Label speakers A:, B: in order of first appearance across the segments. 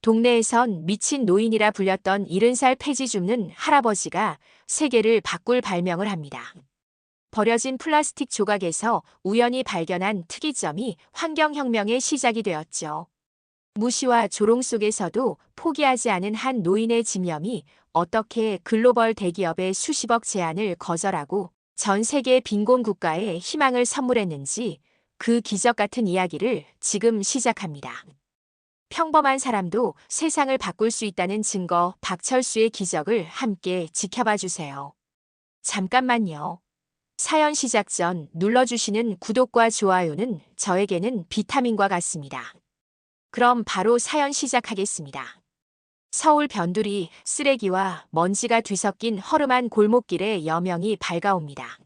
A: 동네에선 미친 노인이라 불렸던 70살 폐지 줍는 할아버지가 세계를 바꿀 발명을 합니다. 버려진 플라스틱 조각에서 우연히 발견한 특이점이 환경혁명의 시작이 되었죠. 무시와 조롱 속에서도 포기하지 않은 한 노인의 집념이 어떻게 글로벌 대기업의 수십억 제안을 거절하고 전 세계 빈곤 국가에 희망을 선물했는지 그 기적 같은 이야기를 지금 시작합니다. 평범한 사람도 세상을 바꿀 수 있다는 증거 박철수의 기적을 함께 지켜봐 주세요. 잠깐만요. 사연 시작 전 눌러주시는 구독과 좋아요는 저에게는 비타민과 같습니다. 그럼 바로 사연 시작하겠습니다. 서울 변두리 쓰레기와 먼지가 뒤섞인 허름한 골목길에 여명이 밝아옵니다.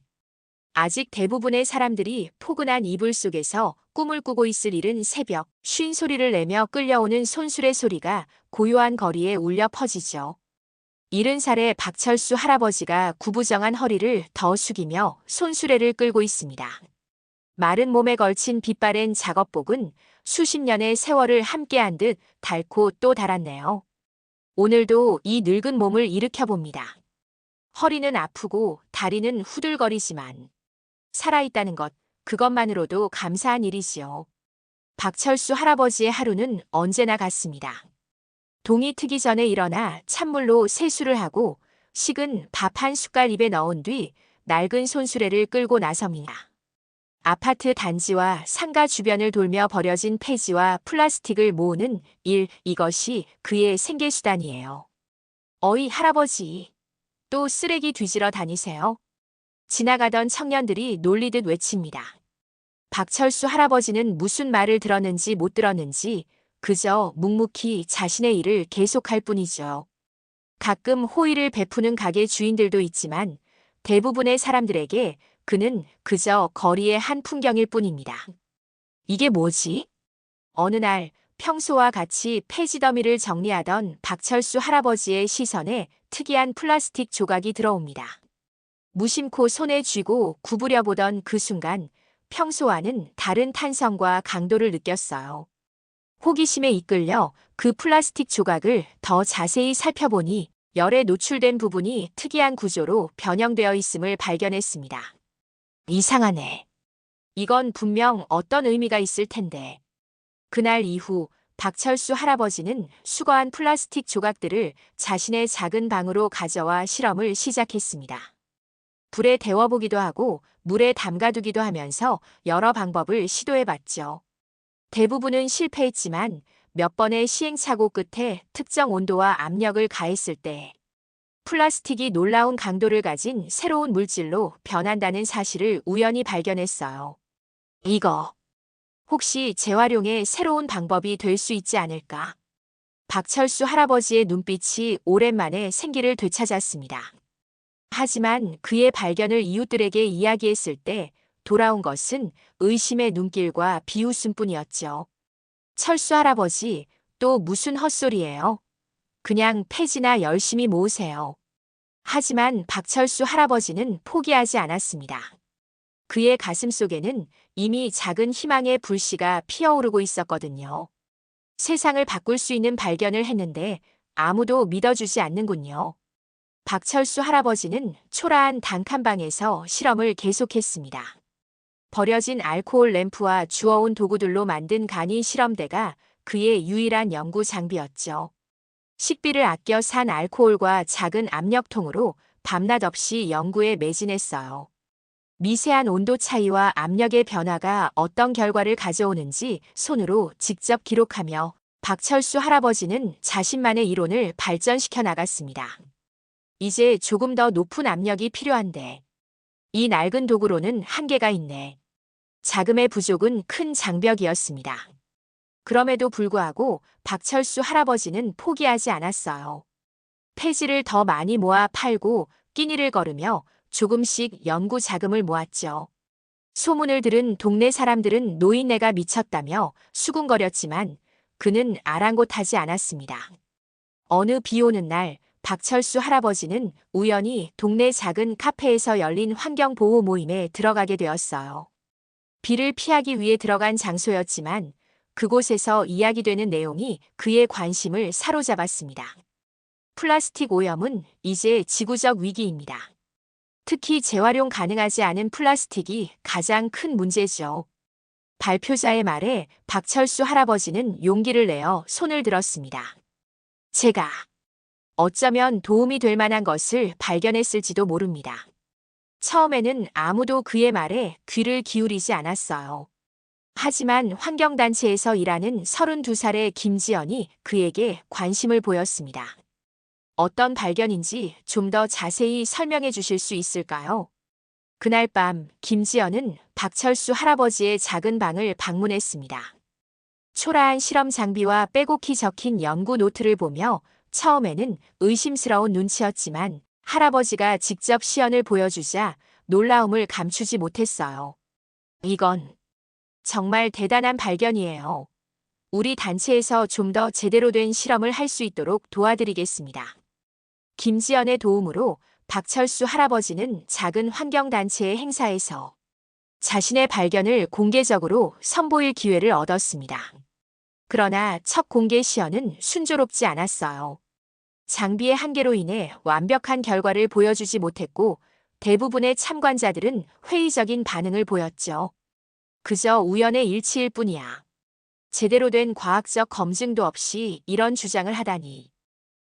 A: 아직 대부분의 사람들이 포근한 이불 속에서 꿈을 꾸고 있을 이른 새벽, 쉰 소리를 내며 끌려오는 손수레 소리가 고요한 거리에 울려 퍼지죠. 70살의 박철수 할아버지가 구부정한 허리를 더 숙이며 손수레를 끌고 있습니다. 마른 몸에 걸친 빛바랜 작업복은 수십 년의 세월을 함께한 듯 닳고 또 닳았네요. 오늘도 이 늙은 몸을 일으켜봅니다. 허리는 아프고 다리는 후들거리지만 살아있다는 것, 그것만으로도 감사한 일이지요. 박철수 할아버지의 하루는 언제나 같습니다. 동이 트기 전에 일어나 찬물로 세수를 하고 식은 밥 한 숟갈 입에 넣은 뒤 낡은 손수레를 끌고 나섭니다. 아파트 단지와 상가 주변을 돌며 버려진 폐지와 플라스틱을 모으는 일, 이것이 그의 생계수단이에요. 어이 할아버지, 또 쓰레기 뒤지러 다니세요? 지나가던 청년들이 놀리듯 외칩니다. 박철수 할아버지는 무슨 말을 들었는지 못 들었는지 그저 묵묵히 자신의 일을 계속할 뿐이죠. 가끔 호의를 베푸는 가게 주인들도 있지만 대부분의 사람들에게 그는 그저 거리의 한 풍경일 뿐입니다. 이게 뭐지? 어느 날 평소와 같이 폐지 더미를 정리하던 박철수 할아버지의 시선에 특이한 플라스틱 조각이 들어옵니다. 무심코 손에 쥐고 구부려 보던 그 순간 평소와는 다른 탄성과 강도를 느꼈어요. 호기심에 이끌려 그 플라스틱 조각을 더 자세히 살펴보니 열에 노출된 부분이 특이한 구조로 변형되어 있음을 발견했습니다. 이상하네. 이건 분명 어떤 의미가 있을 텐데. 그날 이후 박철수 할아버지는 수거한 플라스틱 조각들을 자신의 작은 방으로 가져와 실험을 시작했습니다. 불에 데워보기도 하고 물에 담가두기도 하면서 여러 방법을 시도해봤죠. 대부분은 실패했지만 몇 번의 시행착오 끝에 특정 온도와 압력을 가했을 때 플라스틱이 놀라운 강도를 가진 새로운 물질로 변한다는 사실을 우연히 발견했어요. 이거 혹시 재활용의 새로운 방법이 될 수 있지 않을까? 박철수 할아버지의 눈빛이 오랜만에 생기를 되찾았습니다. 하지만 그의 발견을 이웃들에게 이야기했을 때 돌아온 것은 의심의 눈길과 비웃음뿐이었죠. 철수 할아버지, 또 무슨 헛소리예요? 그냥 폐지나 열심히 모으세요. 하지만 박철수 할아버지는 포기하지 않았습니다. 그의 가슴 속에는 이미 작은 희망의 불씨가 피어오르고 있었거든요. 세상을 바꿀 수 있는 발견을 했는데 아무도 믿어주지 않는군요. 박철수 할아버지는 초라한 단칸방에서 실험을 계속했습니다. 버려진 알코올 램프와 주워온 도구들로 만든 간이 실험대가 그의 유일한 연구 장비였죠. 식비를 아껴 산 알코올과 작은 압력통으로 밤낮 없이 연구에 매진했어요. 미세한 온도 차이와 압력의 변화가 어떤 결과를 가져오는지 손으로 직접 기록하며 박철수 할아버지는 자신만의 이론을 발전시켜 나갔습니다. 이제 조금 더 높은 압력이 필요한데 이 낡은 도구로는 한계가 있네. 자금의 부족은 큰 장벽이었습니다. 그럼에도 불구하고 박철수 할아버지는 포기하지 않았어요. 폐지를 더 많이 모아 팔고 끼니를 거르며 조금씩 연구 자금을 모았죠. 소문을 들은 동네 사람들은 노인네가 미쳤다며 수군거렸지만 그는 아랑곳하지 않았습니다. 어느 비 오는 날 박철수 할아버지는 우연히 동네 작은 카페에서 열린 환경보호 모임에 들어가게 되었어요. 비를 피하기 위해 들어간 장소였지만 그곳에서 이야기되는 내용이 그의 관심을 사로잡았습니다. 플라스틱 오염은 이제 지구적 위기입니다. 특히 재활용 가능하지 않은 플라스틱이 가장 큰 문제죠. 발표자의 말에 박철수 할아버지는 용기를 내어 손을 들었습니다. 제가 어쩌면 도움이 될 만한 것을 발견했을지도 모릅니다. 처음에는 아무도 그의 말에 귀를 기울이지 않았어요. 하지만 환경단체에서 일하는 32살의 김지연이 그에게 관심을 보였습니다. 어떤 발견인지 좀 더 자세히 설명해 주실 수 있을까요? 그날 밤 김지연은 박철수 할아버지의 작은 방을 방문했습니다. 초라한 실험 장비와 빼곡히 적힌 연구 노트를 보며 처음에는 의심스러운 눈치였지만 할아버지가 직접 시연을 보여주자 놀라움을 감추지 못했어요. 이건 정말 대단한 발견이에요. 우리 단체에서 좀 더 제대로 된 실험을 할 수 있도록 도와드리겠습니다. 김지연의 도움으로 박철수 할아버지는 작은 환경단체의 행사에서 자신의 발견을 공개적으로 선보일 기회를 얻었습니다. 그러나 첫 공개 시연은 순조롭지 않았어요. 장비의 한계로 인해 완벽한 결과를 보여주지 못했고 대부분의 참관자들은 회의적인 반응을 보였죠. 그저 우연의 일치일 뿐이야. 제대로 된 과학적 검증도 없이 이런 주장을 하다니.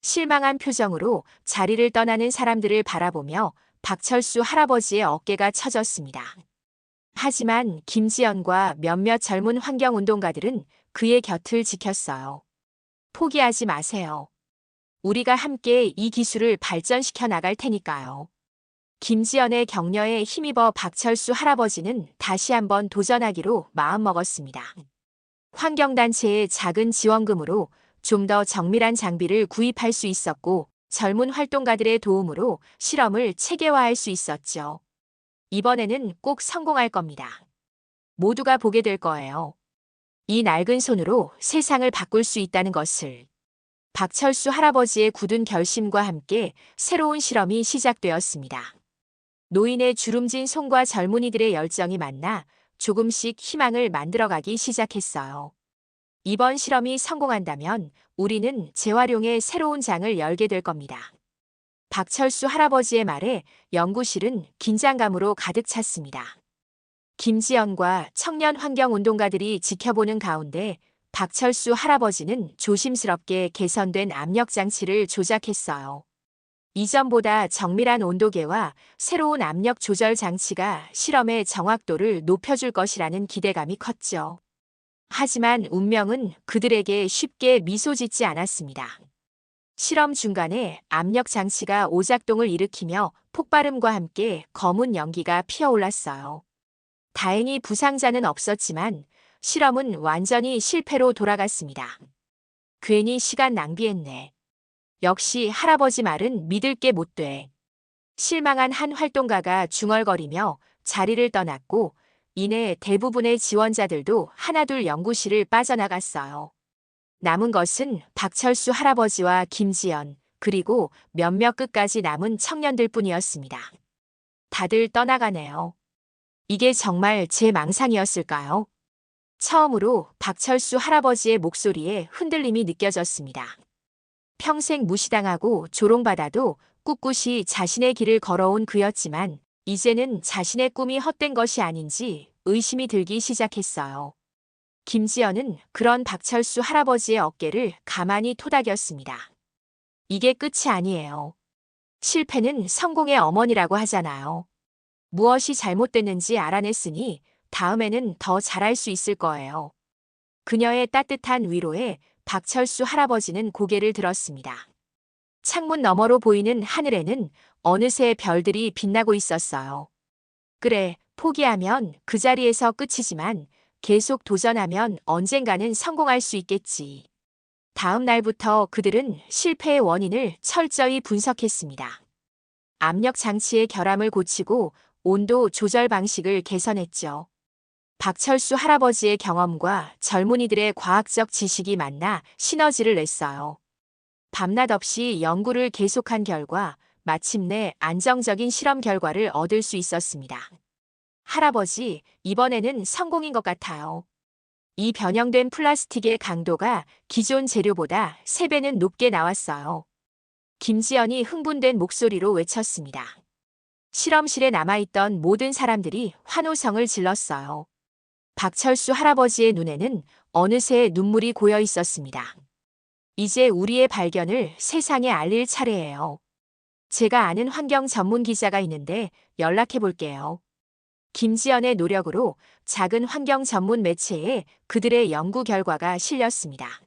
A: 실망한 표정으로 자리를 떠나는 사람들을 바라보며 박철수 할아버지의 어깨가 처졌습니다. 하지만 김지연과 몇몇 젊은 환경운동가들은 그의 곁을 지켰어요. 포기하지 마세요. 우리가 함께 이 기술을 발전시켜 나갈 테니까요. 김지연의 격려에 힘입어 박철수 할아버지는 다시 한번 도전하기로 마음먹었습니다. 환경단체의 작은 지원금으로 좀 더 정밀한 장비를 구입할 수 있었고 젊은 활동가들의 도움으로 실험을 체계화할 수 있었죠. 이번에는 꼭 성공할 겁니다. 모두가 보게 될 거예요. 이 낡은 손으로 세상을 바꿀 수 있다는 것을. 박철수 할아버지의 굳은 결심과 함께 새로운 실험이 시작되었습니다. 노인의 주름진 손과 젊은이들의 열정이 만나 조금씩 희망을 만들어가기 시작했어요. 이번 실험이 성공한다면 우리는 재활용의 새로운 장을 열게 될 겁니다. 박철수 할아버지의 말에 연구실은 긴장감으로 가득 찼습니다. 김지연과 청년 환경운동가들이 지켜보는 가운데 박철수 할아버지는 조심스럽게 개선된 압력장치를 조작했어요. 이전보다 정밀한 온도계와 새로운 압력 조절 장치가 실험의 정확도를 높여줄 것이라는 기대감이 컸죠. 하지만 운명은 그들에게 쉽게 미소 짓지 않았습니다. 실험 중간에 압력 장치가 오작동을 일으키며 폭발음과 함께 검은 연기가 피어올랐어요. 다행히 부상자는 없었지만 실험은 완전히 실패로 돌아갔습니다. 괜히 시간 낭비했네. 역시 할아버지 말은 믿을 게 못 돼. 실망한 한 활동가가 중얼거리며 자리를 떠났고 이내 대부분의 지원자들도 하나둘 연구실을 빠져나갔어요. 남은 것은 박철수 할아버지와 김지연, 그리고 몇몇 끝까지 남은 청년들 뿐이었습니다. 다들 떠나가네요. 이게 정말 제 망상이었을까요? 처음으로 박철수 할아버지의 목소리에 흔들림이 느껴졌습니다. 평생 무시당하고 조롱받아도 꿋꿋이 자신의 길을 걸어온 그였지만 이제는 자신의 꿈이 헛된 것이 아닌지 의심이 들기 시작했어요. 김지연은 그런 박철수 할아버지의 어깨를 가만히 토닥였습니다. 이게 끝이 아니에요. 실패는 성공의 어머니라고 하잖아요. 무엇이 잘못됐는지 알아냈으니 다음에는 더 잘할 수 있을 거예요. 그녀의 따뜻한 위로에 박철수 할아버지는 고개를 들었습니다. 창문 너머로 보이는 하늘에는 어느새 별들이 빛나고 있었어요. 그래, 포기하면 그 자리에서 끝이지만 계속 도전하면 언젠가는 성공할 수 있겠지. 다음 날부터 그들은 실패의 원인을 철저히 분석했습니다. 압력 장치의 결함을 고치고 온도 조절 방식을 개선했죠. 박철수 할아버지의 경험과 젊은이들의 과학적 지식이 만나 시너지를 냈어요. 밤낮 없이 연구를 계속한 결과 마침내 안정적인 실험 결과를 얻을 수 있었습니다. 할아버지, 이번에는 성공인 것 같아요. 이 변형된 플라스틱의 강도가 기존 재료보다 3배는 높게 나왔어요. 김지연이 흥분된 목소리로 외쳤습니다. 실험실에 남아있던 모든 사람들이 환호성을 질렀어요. 박철수 할아버지의 눈에는 어느새 눈물이 고여 있었습니다. 이제 우리의 발견을 세상에 알릴 차례예요. 제가 아는 환경 전문 기자가 있는데 연락해 볼게요. 김지연의 노력으로 작은 환경 전문 매체에 그들의 연구 결과가 실렸습니다.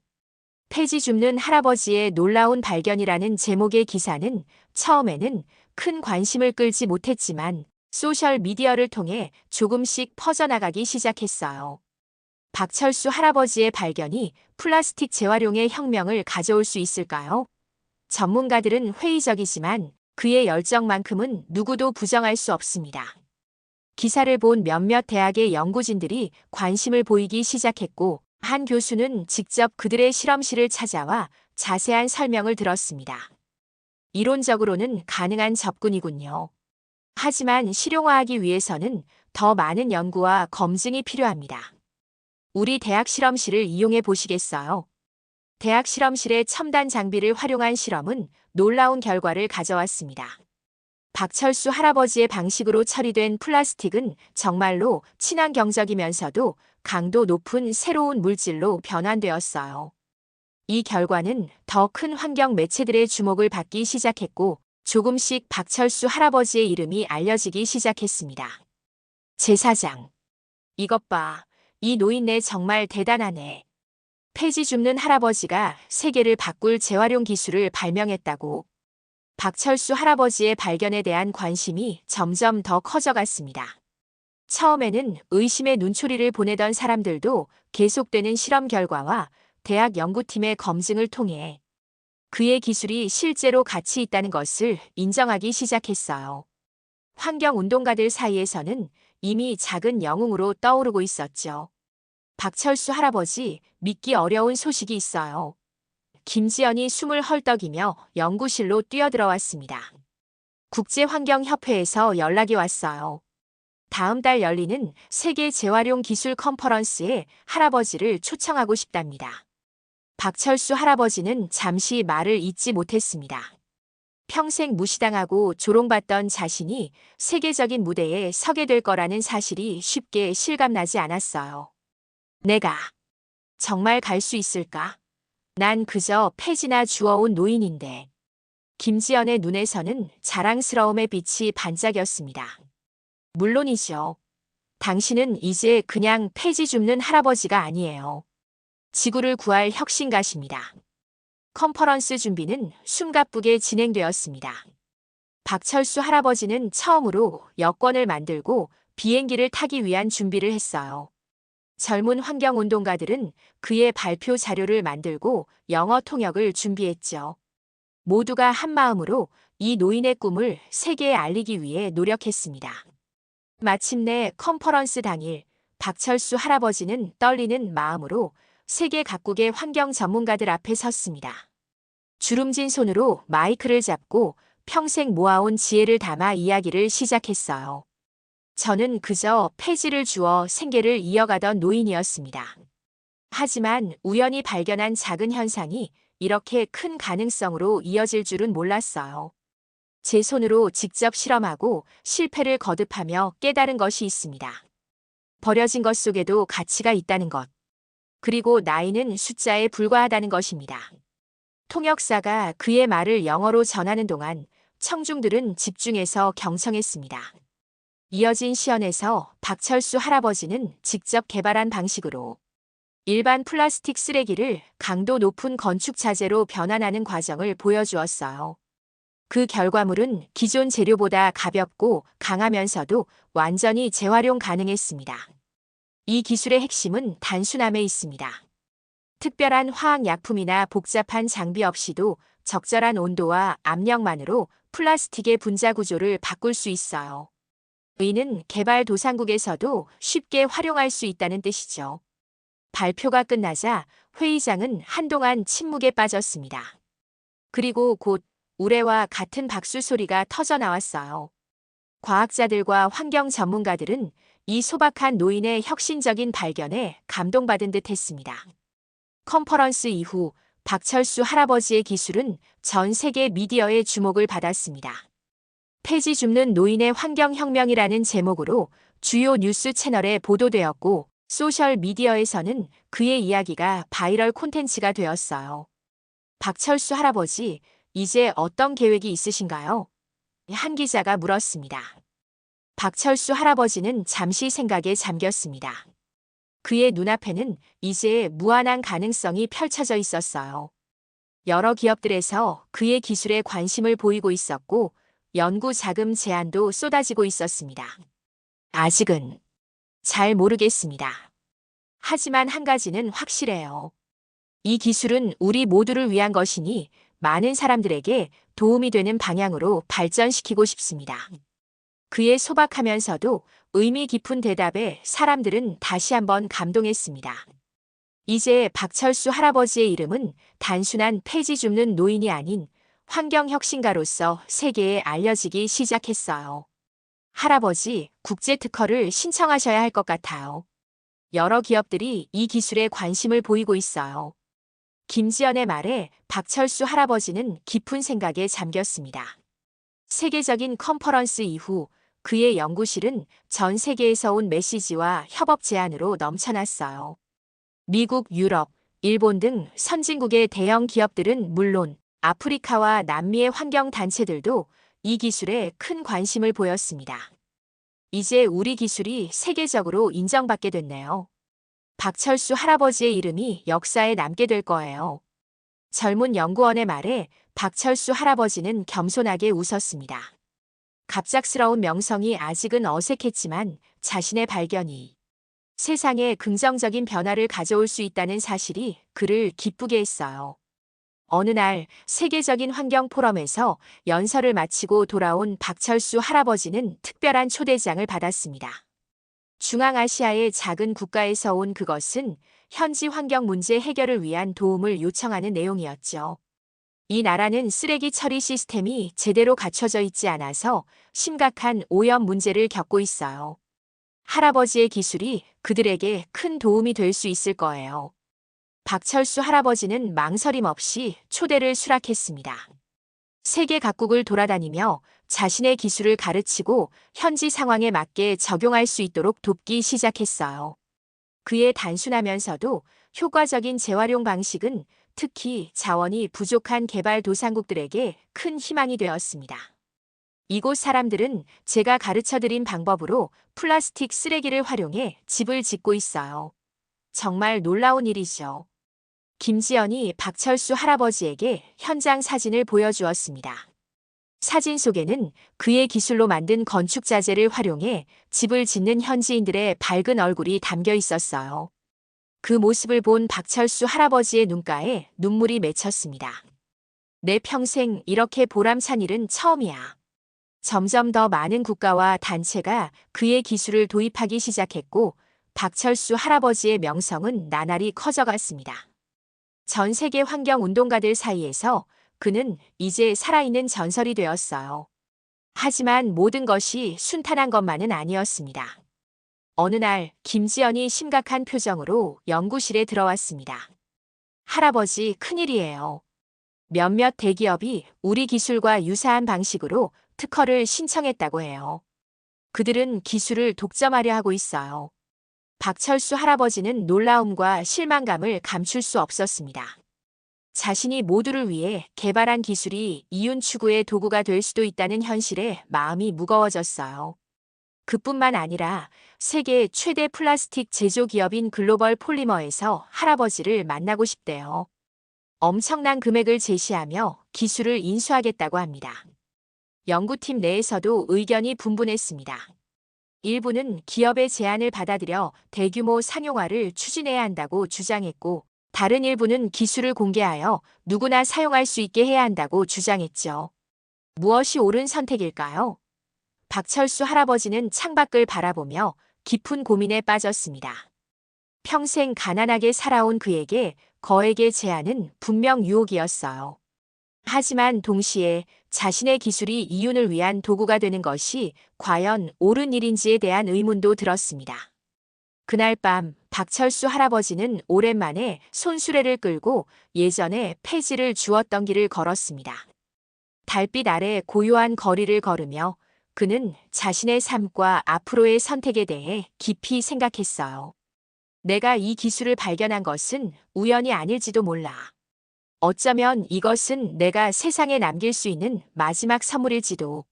A: 폐지 줍는 할아버지의 놀라운 발견이라는 제목의 기사는 처음에는 큰 관심을 끌지 못했지만 소셜 미디어를 통해 조금씩 퍼져나가기 시작했어요. 박철수 할아버지의 발견이 플라스틱 재활용의 혁명을 가져올 수 있을까요? 전문가들은 회의적이지만 그의 열정만큼은 누구도 부정할 수 없습니다. 기사를 본 몇몇 대학의 연구진들이 관심을 보이기 시작했고, 한 교수는 직접 그들의 실험실을 찾아와 자세한 설명을 들었습니다. 이론적으로는 가능한 접근이군요. 하지만 실용화하기 위해서는 더 많은 연구와 검증이 필요합니다. 우리 대학 실험실을 이용해 보시겠어요? 대학 실험실의 첨단 장비를 활용한 실험은 놀라운 결과를 가져왔습니다. 박철수 할아버지의 방식으로 처리된 플라스틱은 정말로 친환경적이면서도 강도 높은 새로운 물질로 변환되었어요. 이 결과는 더 큰 환경 매체들의 주목을 받기 시작했고, 조금씩 박철수 할아버지의 이름이 알려지기 시작했습니다. 제사장. 이것 봐. 이 노인네 정말 대단하네. 폐지 줍는 할아버지가 세계를 바꿀 재활용 기술을 발명했다고. 박철수 할아버지의 발견에 대한 관심이 점점 더 커져갔습니다. 처음에는 의심의 눈초리를 보내던 사람들도 계속되는 실험 결과와 대학 연구팀의 검증을 통해 그의 기술이 실제로 가치 있다는 것을 인정하기 시작했어요. 환경운동가들 사이에서는 이미 작은 영웅으로 떠오르고 있었죠. 박철수 할아버지, 믿기 어려운 소식이 있어요. 김지연이 숨을 헐떡이며 연구실로 뛰어들어왔습니다. 국제환경협회에서 연락이 왔어요. 다음 달 열리는 세계 재활용 기술 컨퍼런스에 할아버지를 초청하고 싶답니다. 박철수 할아버지는 잠시 말을 잇지 못했습니다. 평생 무시당하고 조롱받던 자신이 세계적인 무대에 서게 될 거라는 사실이 쉽게 실감나지 않았어요. 내가 정말 갈 수 있을까? 난 그저 폐지나 주워온 노인인데. 김지연의 눈에서는 자랑스러움의 빛이 반짝였습니다. 물론이죠. 당신은 이제 그냥 폐지 줍는 할아버지가 아니에요. 지구를 구할 혁신가십니다. 컨퍼런스 준비는 숨가쁘게 진행되었습니다. 박철수 할아버지는 처음으로 여권을 만들고 비행기를 타기 위한 준비를 했어요. 젊은 환경운동가들은 그의 발표 자료를 만들고 영어 통역을 준비했죠. 모두가 한마음으로 이 노인의 꿈을 세계에 알리기 위해 노력했습니다. 마침내 컨퍼런스 당일, 박철수 할아버지는 떨리는 마음으로 세계 각국의 환경 전문가들 앞에 섰습니다. 주름진 손으로 마이크를 잡고 평생 모아온 지혜를 담아 이야기를 시작했어요. 저는 그저 폐지를 주워 생계를 이어가던 노인이었습니다. 하지만 우연히 발견한 작은 현상이 이렇게 큰 가능성으로 이어질 줄은 몰랐어요. 제 손으로 직접 실험하고 실패를 거듭하며 깨달은 것이 있습니다. 버려진 것 속에도 가치가 있다는 것. 그리고 나이는 숫자에 불과하다는 것입니다. 통역사가 그의 말을 영어로 전하는 동안 청중들은 집중해서 경청했습니다. 이어진 시연에서 박철수 할아버지는 직접 개발한 방식으로 일반 플라스틱 쓰레기를 강도 높은 건축 자재로 변환하는 과정을 보여주었어요. 그 결과물은 기존 재료보다 가볍고 강하면서도 완전히 재활용 가능했습니다. 이 기술의 핵심은 단순함에 있습니다. 특별한 화학약품이나 복잡한 장비 없이도 적절한 온도와 압력만으로 플라스틱의 분자 구조를 바꿀 수 있어요. 이는 개발도상국에서도 쉽게 활용할 수 있다는 뜻이죠. 발표가 끝나자 회의장은 한동안 침묵에 빠졌습니다. 그리고 곧 우레와 같은 박수 소리가 터져 나왔어요. 과학자들과 환경 전문가들은 이 소박한 노인의 혁신적인 발견에 감동받은 듯 했습니다. 컨퍼런스 이후 박철수 할아버지의 기술은 전 세계 미디어의 주목을 받았습니다. 폐지 줍는 노인의 환경혁명이라는 제목으로 주요 뉴스 채널에 보도되었고, 소셜 미디어에서는 그의 이야기가 바이럴 콘텐츠가 되었어요. 박철수 할아버지, 이제 어떤 계획이 있으신가요? 한 기자가 물었습니다. 박철수 할아버지는 잠시 생각에 잠겼습니다. 그의 눈앞에는 이제 무한한 가능성이 펼쳐져 있었어요. 여러 기업들에서 그의 기술에 관심을 보이고 있었고, 연구 자금 제안도 쏟아지고 있었습니다. 아직은 잘 모르겠습니다. 하지만 한 가지는 확실해요. 이 기술은 우리 모두를 위한 것이니 많은 사람들에게 도움이 되는 방향으로 발전시키고 싶습니다. 그의 소박하면서도 의미 깊은 대답에 사람들은 다시 한번 감동했습니다. 이제 박철수 할아버지의 이름은 단순한 폐지 줍는 노인이 아닌 환경혁신가로서 세계에 알려지기 시작했어요. 할아버지, 국제 특허를 신청하셔야 할 것 같아요. 여러 기업들이 이 기술에 관심을 보이고 있어요. 김지연의 말에 박철수 할아버지는 깊은 생각에 잠겼습니다. 세계적인 컨퍼런스 이후 그의 연구실은 전 세계에서 온 메시지와 협업 제안으로 넘쳐났어요. 미국, 유럽, 일본 등 선진국의 대형 기업들은 물론 아프리카와 남미의 환경단체들도 이 기술에 큰 관심을 보였습니다. 이제 우리 기술이 세계적으로 인정받게 됐네요. 박철수 할아버지의 이름이 역사에 남게 될 거예요. 젊은 연구원의 말에 박철수 할아버지는 겸손하게 웃었습니다. 갑작스러운 명성이 아직은 어색했지만 자신의 발견이 세상에 긍정적인 변화를 가져올 수 있다는 사실이 그를 기쁘게 했어요. 어느 날 세계적인 환경 포럼에서 연설을 마치고 돌아온 박철수 할아버지는 특별한 초대장을 받았습니다. 중앙아시아의 작은 국가에서 온 그것은 현지 환경 문제 해결을 위한 도움을 요청하는 내용이었죠. 이 나라는 쓰레기 처리 시스템이 제대로 갖춰져 있지 않아서 심각한 오염 문제를 겪고 있어요. 할아버지의 기술이 그들에게 큰 도움이 될 수 있을 거예요. 박철수 할아버지는 망설임 없이 초대를 수락했습니다. 세계 각국을 돌아다니며 자신의 기술을 가르치고 현지 상황에 맞게 적용할 수 있도록 돕기 시작했어요. 그의 단순하면서도 효과적인 재활용 방식은 특히 자원이 부족한 개발도상국들에게 큰 희망이 되었습니다. 이곳 사람들은 제가 가르쳐드린 방법으로 플라스틱 쓰레기를 활용해 집을 짓고 있어요. 정말 놀라운 일이죠. 김지연이 박철수 할아버지에게 현장 사진을 보여주었습니다. 사진 속에는 그의 기술로 만든 건축 자재를 활용해 집을 짓는 현지인들의 밝은 얼굴이 담겨 있었어요. 그 모습을 본 박철수 할아버지의 눈가에 눈물이 맺혔습니다. 내 평생 이렇게 보람찬 일은 처음이야. 점점 더 많은 국가와 단체가 그의 기술을 도입하기 시작했고, 박철수 할아버지의 명성은 나날이 커져갔습니다. 전 세계 환경운동가들 사이에서 그는 이제 살아있는 전설이 되었어요. 하지만 모든 것이 순탄한 것만은 아니었습니다. 어느 날 김지연이 심각한 표정으로 연구실에 들어왔습니다. 할아버지, 큰일이에요. 몇몇 대기업이 우리 기술과 유사한 방식으로 특허를 신청했다고 해요. 그들은 기술을 독점하려 하고 있어요. 박철수 할아버지는 놀라움과 실망감을 감출 수 없었습니다. 자신이 모두를 위해 개발한 기술이 이윤 추구의 도구가 될 수도 있다는 현실에 마음이 무거워졌어요. 그뿐만 아니라 세계 최대 플라스틱 제조 기업인 글로벌 폴리머에서 할아버지를 만나고 싶대요. 엄청난 금액을 제시하며 기술을 인수하겠다고 합니다. 연구팀 내에서도 의견이 분분했습니다. 일부는 기업의 제안을 받아들여 대규모 상용화를 추진해야 한다고 주장했고, 다른 일부는 기술을 공개하여 누구나 사용할 수 있게 해야 한다고 주장했죠. 무엇이 옳은 선택일까요? 박철수 할아버지는 창밖을 바라보며 깊은 고민에 빠졌습니다. 평생 가난하게 살아온 그에게 거액의 제안은 분명 유혹이었어요. 하지만 동시에 자신의 기술이 이윤을 위한 도구가 되는 것이 과연 옳은 일인지에 대한 의문도 들었습니다. 그날 밤 박철수 할아버지는 오랜만에 손수레를 끌고 예전에 폐지를 주었던 길을 걸었습니다. 달빛 아래 고요한 거리를 걸으며 그는 자신의 삶과 앞으로의 선택에 대해 깊이 생각했어요. 내가 이 기술을 발견한 것은 우연이 아닐지도 몰라. 어쩌면 이것은 내가 세상에 남길 수 있는 마지막 선물일지도.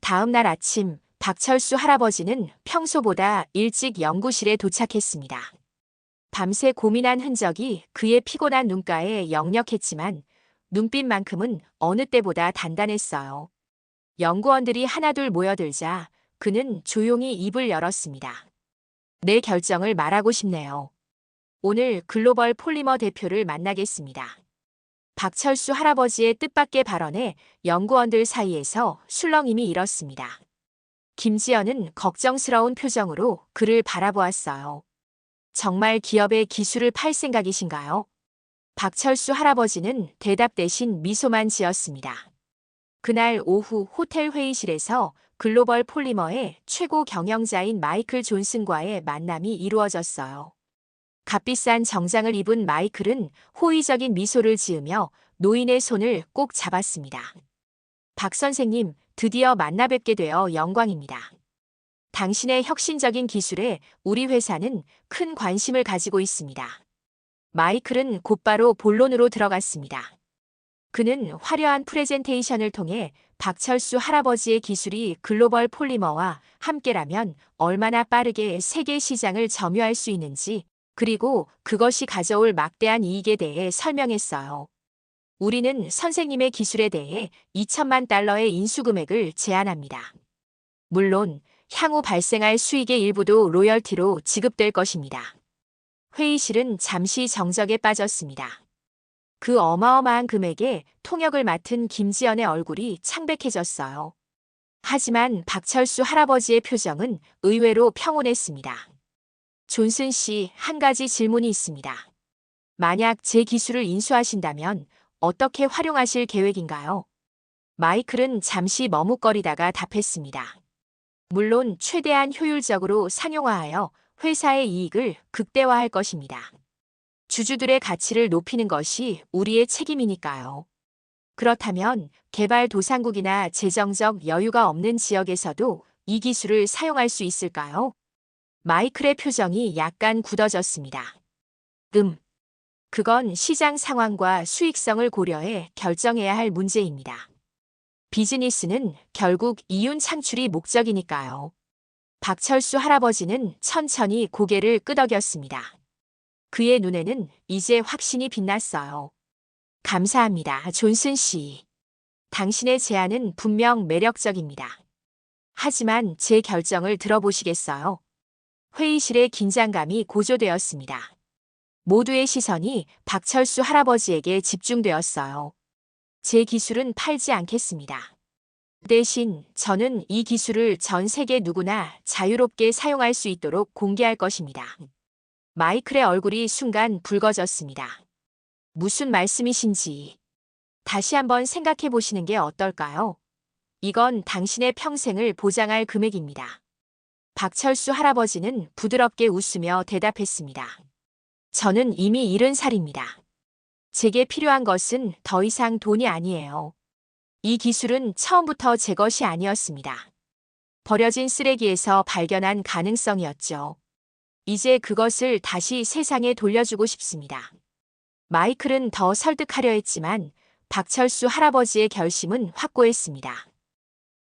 A: 다음 날 아침, 박철수 할아버지는 평소보다 일찍 연구실에 도착했습니다. 밤새 고민한 흔적이 그의 피곤한 눈가에 역력했지만 눈빛만큼은 어느 때보다 단단했어요. 연구원들이 하나둘 모여들자 그는 조용히 입을 열었습니다. 내 결정을 말하고 싶네요. 오늘 글로벌 폴리머 대표를 만나겠습니다. 박철수 할아버지의 뜻밖의 발언에 연구원들 사이에서 술렁임이 일었습니다. 김지연은 걱정스러운 표정으로 그를 바라보았어요. 정말 기업의 기술을 팔 생각이신가요? 박철수 할아버지는 대답 대신 미소만 지었습니다. 그날 오후 호텔 회의실에서 글로벌 폴리머의 최고 경영자인 마이클 존슨과의 만남이 이루어졌어요. 값비싼 정장을 입은 마이클은 호의적인 미소를 지으며 노인의 손을 꼭 잡았습니다. 박 선생님, 드디어 만나 뵙게 되어 영광입니다. 당신의 혁신적인 기술에 우리 회사는 큰 관심을 가지고 있습니다. 마이클은 곧바로 본론으로 들어갔습니다. 그는 화려한 프레젠테이션을 통해 박철수 할아버지의 기술이 글로벌 폴리머와 함께라면 얼마나 빠르게 세계 시장을 점유할 수 있는지, 그리고 그것이 가져올 막대한 이익에 대해 설명했어요. 우리는 선생님의 기술에 대해 2천만 달러의 인수금액을 제안합니다. 물론 향후 발생할 수익의 일부도 로열티로 지급될 것입니다. 회의실은 잠시 정적에 빠졌습니다. 그 어마어마한 금액에 통역을 맡은 김지연의 얼굴이 창백해졌어요. 하지만 박철수 할아버지의 표정은 의외로 평온했습니다. 존슨 씨, 한 가지 질문이 있습니다. 만약 제 기술을 인수하신다면 어떻게 활용하실 계획인가요? 마이클은 잠시 머뭇거리다가 답했습니다. 물론 최대한 효율적으로 상용화하여 회사의 이익을 극대화할 것입니다. 주주들의 가치를 높이는 것이 우리의 책임이니까요. 그렇다면 개발도상국이나 재정적 여유가 없는 지역에서도 이 기술을 사용할 수 있을까요? 마이클의 표정이 약간 굳어졌습니다. 그건 시장 상황과 수익성을 고려해 결정해야 할 문제입니다. 비즈니스는 결국 이윤 창출이 목적이니까요. 박철수 할아버지는 천천히 고개를 끄덕였습니다. 그의 눈에는 이제 확신이 빛났어요. 감사합니다, 존슨 씨. 당신의 제안은 분명 매력적입니다. 하지만 제 결정을 들어보시겠어요? 회의실의 긴장감이 고조되었습니다. 모두의 시선이 박철수 할아버지에게 집중되었어요. 제 기술은 팔지 않겠습니다. 대신 저는 이 기술을 전 세계 누구나 자유롭게 사용할 수 있도록 공개할 것입니다. 마이클의 얼굴이 순간 붉어졌습니다. 무슨 말씀이신지 다시 한번 생각해 보시는 게 어떨까요? 이건 당신의 평생을 보장할 금액입니다. 박철수 할아버지는 부드럽게 웃으며 대답했습니다. 저는 이미 70살입니다. 제게 필요한 것은 더 이상 돈이 아니에요. 이 기술은 처음부터 제 것이 아니었습니다. 버려진 쓰레기에서 발견한 가능성이었죠. 이제 그것을 다시 세상에 돌려주고 싶습니다. 마이클은 더 설득하려 했지만 박철수 할아버지의 결심은 확고했습니다.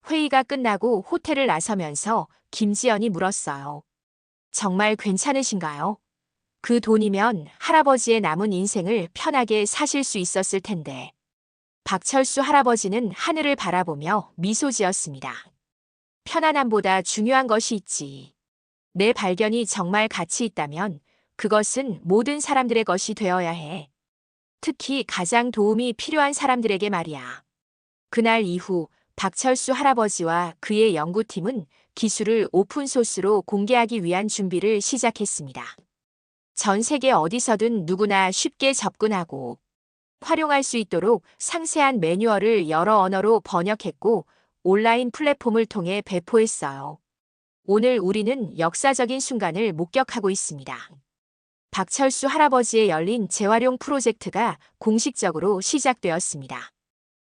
A: 회의가 끝나고 호텔을 나서면서 김지연이 물었어요. 정말 괜찮으신가요? 그 돈이면 할아버지의 남은 인생을 편하게 사실 수 있었을 텐데. 박철수 할아버지는 하늘을 바라보며 미소 지었습니다. 편안함보다 중요한 것이 있지. 내 발견이 정말 가치 있다면 그것은 모든 사람들의 것이 되어야 해. 특히 가장 도움이 필요한 사람들에게 말이야. 그날 이후 박철수 할아버지와 그의 연구팀은 기술을 오픈소스로 공개하기 위한 준비를 시작했습니다. 전 세계 어디서든 누구나 쉽게 접근하고 활용할 수 있도록 상세한 매뉴얼을 여러 언어로 번역했고 온라인 플랫폼을 통해 배포했어요. 오늘 우리는 역사적인 순간을 목격하고 있습니다. 박철수 할아버지의 열린 재활용 프로젝트가 공식적으로 시작되었습니다.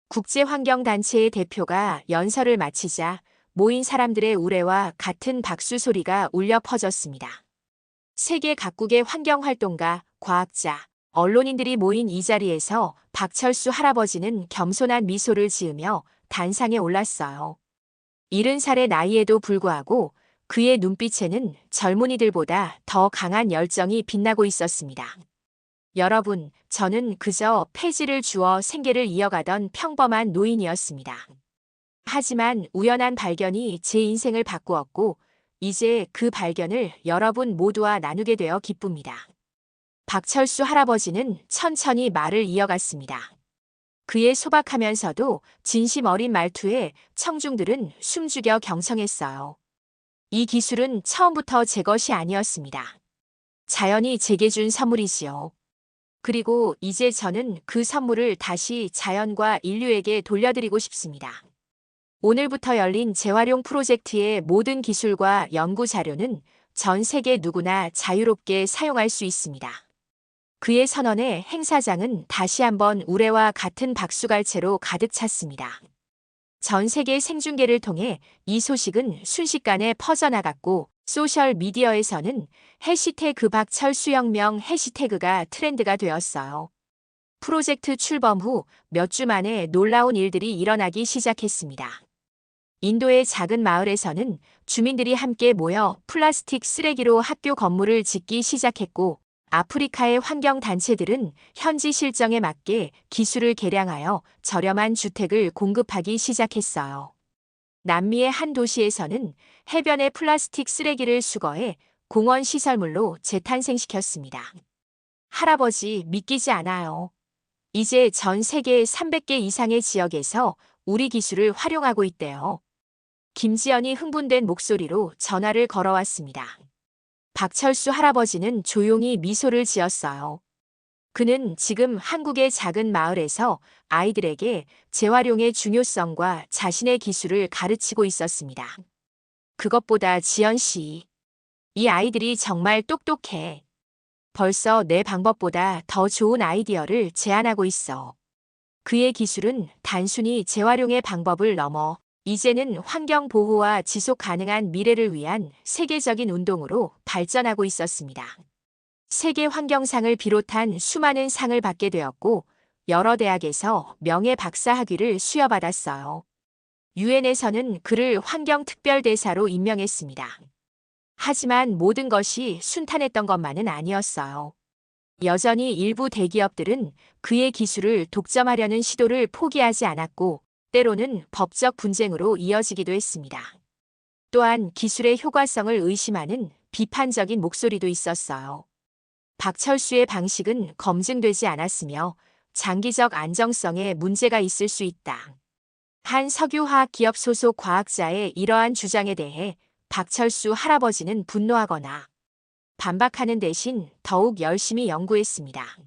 A: 국제환경단체의 대표가 연설을 마치자 모인 사람들의 우레와 같은 박수 소리가 울려 퍼졌습니다. 세계 각국의 환경활동가, 과학자, 언론인들이 모인 이 자리에서 박철수 할아버지는 겸손한 미소를 지으며 단상에 올랐어요. 70살의 나이에도 불구하고 그의 눈빛에는 젊은이들보다 더 강한 열정이 빛나고 있었습니다. 여러분, 저는 그저 폐지를 주워 생계를 이어가던 평범한 노인이었습니다. 하지만 우연한 발견이 제 인생을 바꾸었고, 이제 그 발견을 여러분 모두와 나누게 되어 기쁩니다. 박철수 할아버지는 천천히 말을 이어갔습니다. 그의 소박하면서도 진심 어린 말투에 청중들은 숨죽여 경청했어요. 이 기술은 처음부터 제 것이 아니었습니다. 자연이 제게 준 선물이지요. 그리고 이제 저는 그 선물을 다시 자연과 인류에게 돌려드리고 싶습니다. 오늘부터 열린 재활용 프로젝트의 모든 기술과 연구 자료는 전 세계 누구나 자유롭게 사용할 수 있습니다. 그의 선언에 행사장은 다시 한번 우레와 같은 박수갈채로 가득 찼습니다. 전 세계 생중계를 통해 이 소식은 순식간에 퍼져나갔고 소셜미디어에서는 해시태그 박철수혁명 해시태그가 트렌드가 되었어요. 프로젝트 출범 후 몇 주 만에 놀라운 일들이 일어나기 시작했습니다. 인도의 작은 마을에서는 주민들이 함께 모여 플라스틱 쓰레기로 학교 건물을 짓기 시작했고 아프리카의 환경단체들은 현지 실정에 맞게 기술을 개량하여 저렴한 주택을 공급하기 시작했어요. 남미의 한 도시에서는 해변의 플라스틱 쓰레기를 수거해 공원 시설물로 재탄생시켰습니다. 할아버지, 믿기지 않아요. 이제 전 세계 300개 이상의 지역에서 우리 기술을 활용하고 있대요. 김지연이 흥분된 목소리로 전화를 걸어왔습니다. 박철수 할아버지는 조용히 미소를 지었어요. 그는 지금 한국의 작은 마을에서 아이들에게 재활용의 중요성과 자신의 기술을 가르치고 있었습니다. 그것보다 지연 씨, 이 아이들이 정말 똑똑해. 벌써 내 방법보다 더 좋은 아이디어를 제안하고 있어. 그의 기술은 단순히 재활용의 방법을 넘어 이제는 환경 보호와 지속 가능한 미래를 위한 세계적인 운동으로 발전하고 있었습니다. 세계 환경상을 비롯한 수많은 상을 받게 되었고 여러 대학에서 명예 박사 학위를 수여받았어요. 유엔에서는 그를 환경특별대사로 임명했습니다. 하지만 모든 것이 순탄했던 것만은 아니었어요. 여전히 일부 대기업들은 그의 기술을 독점하려는 시도를 포기하지 않았고 때로는 법적 분쟁으로 이어지기도 했습니다. 또한 기술의 효과성을 의심하는 비판적인 목소리도 있었어요. 박철수의 방식은 검증되지 않았으며 장기적 안정성에 문제가 있을 수 있다. 한 석유화학 기업 소속 과학자의 이러한 주장에 대해 박철수 할아버지는 분노하거나 반박하는 대신 더욱 열심히 연구했습니다.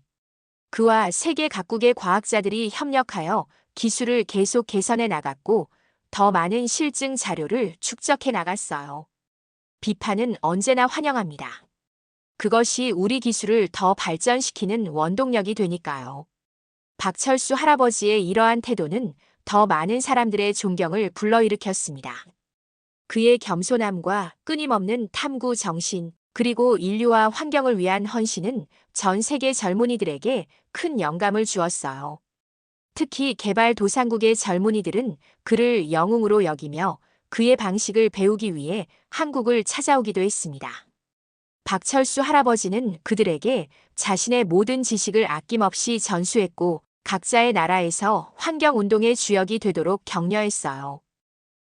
A: 그와 세계 각국의 과학자들이 협력하여 기술을 계속 개선해 나갔고 더 많은 실증 자료를 축적해 나갔어요. 비판은 언제나 환영합니다. 그것이 우리 기술을 더 발전시키는 원동력이 되니까요. 박철수 할아버지의 이러한 태도는 더 많은 사람들의 존경을 불러일으켰습니다. 그의 겸손함과 끊임없는 탐구 정신, 그리고 인류와 환경을 위한 헌신은 전 세계 젊은이들에게 큰 영감을 주었어요. 특히 개발도상국의 젊은이들은 그를 영웅으로 여기며 그의 방식을 배우기 위해 한국을 찾아오기도 했습니다. 박철수 할아버지는 그들에게 자신의 모든 지식을 아낌없이 전수했고 각자의 나라에서 환경운동의 주역이 되도록 격려했어요.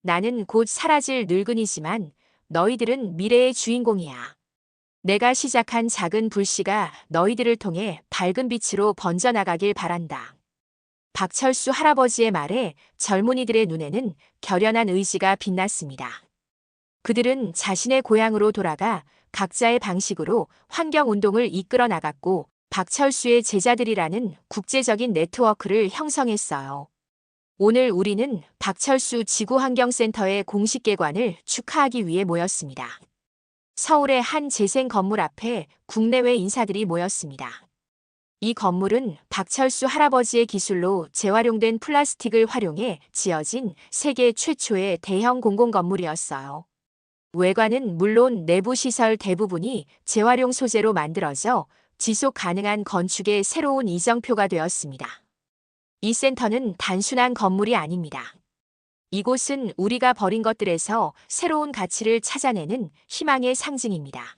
A: 나는 곧 사라질 늙은이지만 너희들은 미래의 주인공이야. 내가 시작한 작은 불씨가 너희들을 통해 밝은 빛으로 번져나가길 바란다. 박철수 할아버지의 말에 젊은이들의 눈에는 결연한 의지가 빛났습니다. 그들은 자신의 고향으로 돌아가 각자의 방식으로 환경운동을 이끌어 나갔고 박철수의 제자들이라는 국제적인 네트워크를 형성했어요. 오늘 우리는 박철수 지구환경센터의 공식 개관을 축하하기 위해 모였습니다. 서울의 한 재생 건물 앞에 국내외 인사들이 모였습니다. 이 건물은 박철수 할아버지의 기술로 재활용된 플라스틱을 활용해 지어진 세계 최초의 대형 공공건물이었어요. 외관은 물론 내부 시설 대부분이 재활용 소재로 만들어져 지속 가능한 건축의 새로운 이정표가 되었습니다. 이 센터는 단순한 건물이 아닙니다. 이곳은 우리가 버린 것들에서 새로운 가치를 찾아내는 희망의 상징입니다.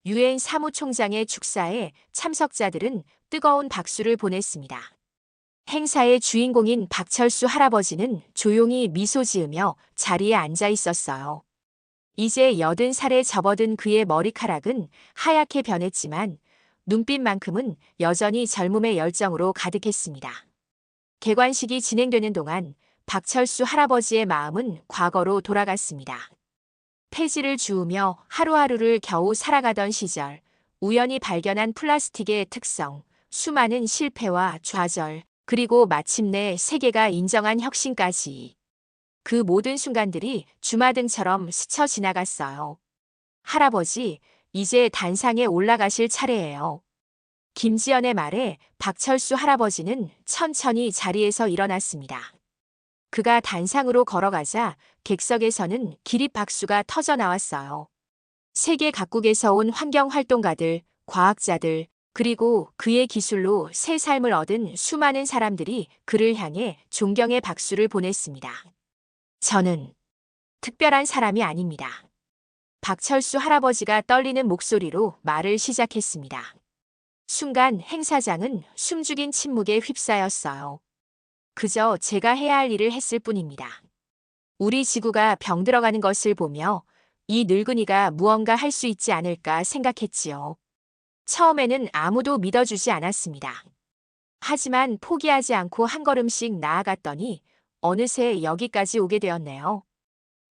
A: 유엔 사무총장의 축사에 참석자들은 뜨거운 박수를 보냈습니다. 행사의 주인공인 박철수 할아버지는 조용히 미소 지으며 자리에 앉아 있었어요. 이제 80살에 접어든 그의 머리카락은 하얗게 변했지만 눈빛만큼은 여전히 젊음의 열정으로 가득했습니다. 개관식이 진행되는 동안 박철수 할아버지의 마음은 과거로 돌아갔습니다. 폐지를 주우며 하루하루를 겨우 살아가던 시절, 우연히 발견한 플라스틱의 특성, 수많은 실패와 좌절, 그리고 마침내 세계가 인정한 혁신까지. 그 모든 순간들이 주마등처럼 스쳐 지나갔어요. 할아버지, 이제 단상에 올라가실 차례예요. 김지연의 말에 박철수 할아버지는 천천히 자리에서 일어났습니다. 그가 단상으로 걸어가자 객석에서는 기립박수가 터져 나왔어요. 세계 각국에서 온 환경활동가들, 과학자들, 그리고 그의 기술로 새 삶을 얻은 수많은 사람들이 그를 향해 존경의 박수를 보냈습니다. 저는 특별한 사람이 아닙니다. 박철수 할아버지가 떨리는 목소리로 말을 시작했습니다. 순간 행사장은 숨죽인 침묵에 휩싸였어요. 그저 제가 해야 할 일을 했을 뿐입니다. 우리 지구가 병들어가는 것을 보며 이 늙은이가 무언가 할 수 있지 않을까 생각했지요. 처음에는 아무도 믿어주지 않았습니다. 하지만 포기하지 않고 한 걸음씩 나아갔더니 어느새 여기까지 오게 되었네요.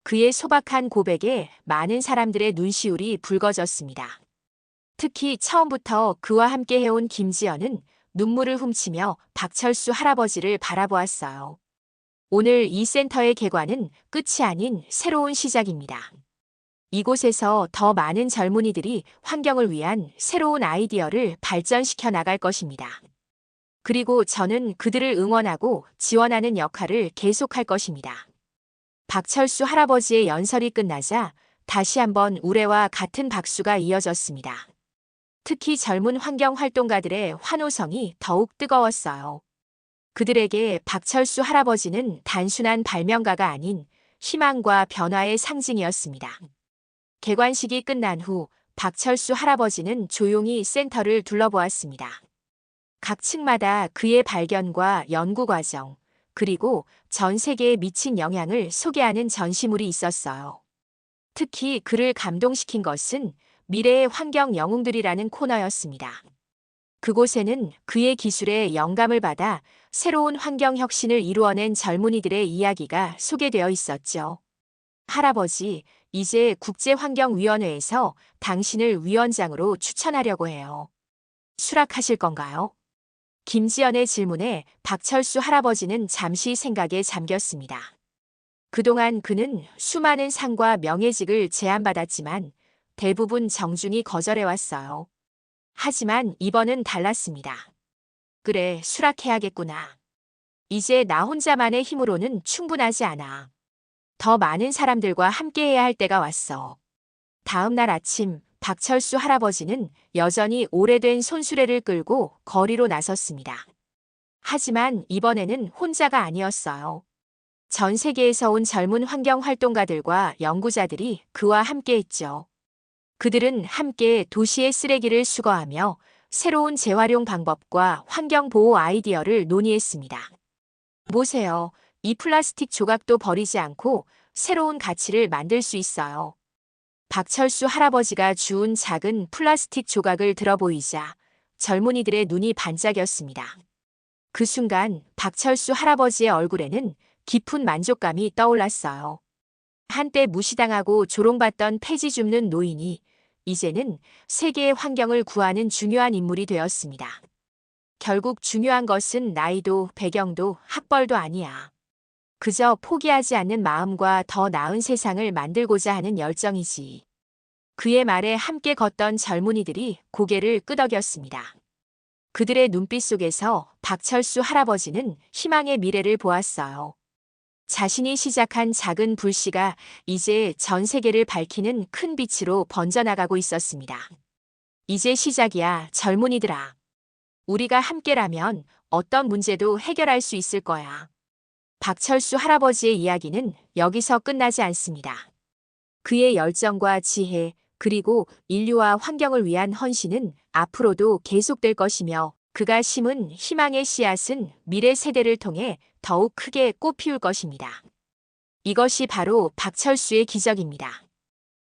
A: 그의 소박한 고백에 많은 사람들의 눈시울이 붉어졌습니다. 특히 처음부터 그와 함께 해온 김지연은 눈물을 훔치며 박철수 할아버지를 바라보았어요. 오늘 이 센터의 개관은 끝이 아닌 새로운 시작입니다. 이곳에서 더 많은 젊은이들이 환경을 위한 새로운 아이디어를 발전시켜 나갈 것입니다. 그리고 저는 그들을 응원하고 지원하는 역할을 계속할 것입니다. 박철수 할아버지의 연설이 끝나자 다시 한번 우레와 같은 박수가 이어졌습니다. 특히 젊은 환경활동가들의 환호성이 더욱 뜨거웠어요. 그들에게 박철수 할아버지는 단순한 발명가가 아닌 희망과 변화의 상징이었습니다. 개관식이 끝난 후 박철수 할아버지는 조용히 센터를 둘러보았습니다. 각 층마다 그의 발견과 연구 과정, 그리고 전 세계에 미친 영향을 소개하는 전시물이 있었어요. 특히 그를 감동시킨 것은 미래의 환경 영웅들이라는 코너였습니다. 그곳에는 그의 기술에 영감을 받아 새로운 환경 혁신을 이루어낸 젊은이들의 이야기가 소개되어 있었죠. 할아버지, 이제 국제환경위원회에서 당신을 위원장으로 추천하려고 해요. 수락하실 건가요? 김지연의 질문에 박철수 할아버지는 잠시 생각에 잠겼습니다. 그동안 그는 수많은 상과 명예직을 제안받았지만 대부분 정중히 거절해왔어요. 하지만 이번은 달랐습니다. 그래, 수락해야겠구나. 이제 나 혼자만의 힘으로는 충분하지 않아. 더 많은 사람들과 함께해야 할 때가 왔어. 다음 날 아침, 박철수 할아버지는 여전히 오래된 손수레를 끌고 거리로 나섰습니다. 하지만 이번에는 혼자가 아니었어요. 전 세계에서 온 젊은 환경활동가들과 연구자들이 그와 함께했죠. 그들은 함께 도시의 쓰레기를 수거하며 새로운 재활용 방법과 환경보호 아이디어를 논의했습니다. 보세요. 이 플라스틱 조각도 버리지 않고 새로운 가치를 만들 수 있어요. 박철수 할아버지가 주운 작은 플라스틱 조각을 들어보이자 젊은이들의 눈이 반짝였습니다. 그 순간 박철수 할아버지의 얼굴에는 깊은 만족감이 떠올랐어요. 한때 무시당하고 조롱받던 폐지 줍는 노인이 이제는 세계의 환경을 구하는 중요한 인물이 되었습니다. 결국 중요한 것은 나이도 배경도 학벌도 아니야. 그저 포기하지 않는 마음과 더 나은 세상을 만들고자 하는 열정이지. 그의 말에 함께 걷던 젊은이들이 고개를 끄덕였습니다. 그들의 눈빛 속에서 박철수 할아버지는 희망의 미래를 보았어요. 자신이 시작한 작은 불씨가 이제 전 세계를 밝히는 큰 빛으로 번져나가고 있었습니다. 이제 시작이야, 젊은이들아. 우리가 함께라면 어떤 문제도 해결할 수 있을 거야. 박철수 할아버지의 이야기는 여기서 끝나지 않습니다. 그의 열정과 지혜, 그리고 인류와 환경을 위한 헌신은 앞으로도 계속될 것이며 그가 심은 희망의 씨앗은 미래 세대를 통해 더욱 크게 꽃피울 것입니다. 이것이 바로 박철수의 기적입니다.